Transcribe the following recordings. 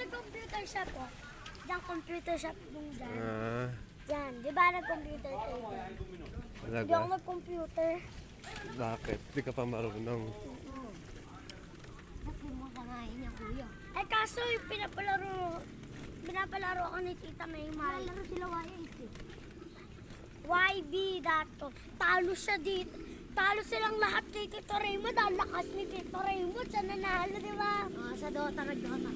may computer shop po. Diyan computer shop nung dyan. Ah, Diyan, di ba nag-computer kayo dyan? Hindi ako talaga? mag-computer. Bakit? Di ka pa marunong. Bakit mo kanain niya, kuya? Eh kaso yung pinapalaro ako ni Tita May May. Pinapalaro sila YB. YB dato. Talo siya dito. Talo silang lahat kay Tito Raymond. Ang lakas ni Tito Raymond. Siya nanalo, di ba? Sa Dota nag-Dota.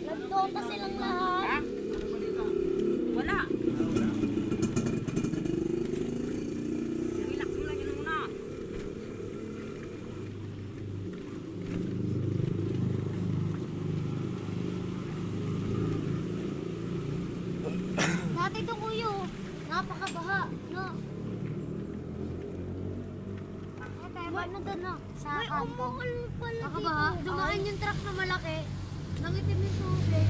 Nag-Dota silang lahat. Wala. Relax mo lang yun muna. Dati ito kuya, napakabaha, no? Ano doon, no? Sa kanto. Nakabaha. Dumaan yung truck na malaki. Nangitim yung tubig.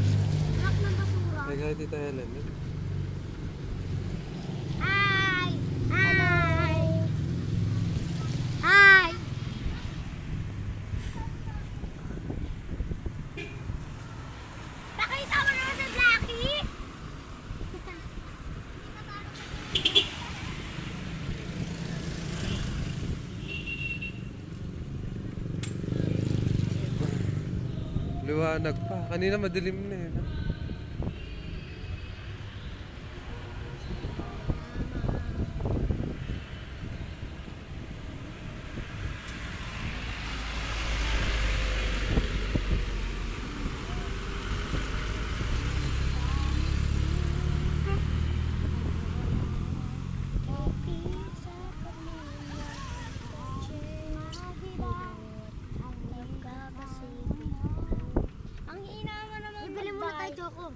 Truck ng basura. Teka, Tita Helen. Hi! Hi! Hi! Pakita mo naman sa Blackie! Liwanag pa. Kanina madilim na eh. No? Ang hina mo naman. Ibili muna tayo, Choco.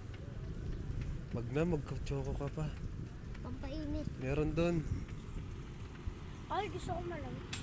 Wag na, magka-choco ka pa. Pampainit. Meron doon. Ay, gusto ko malamig.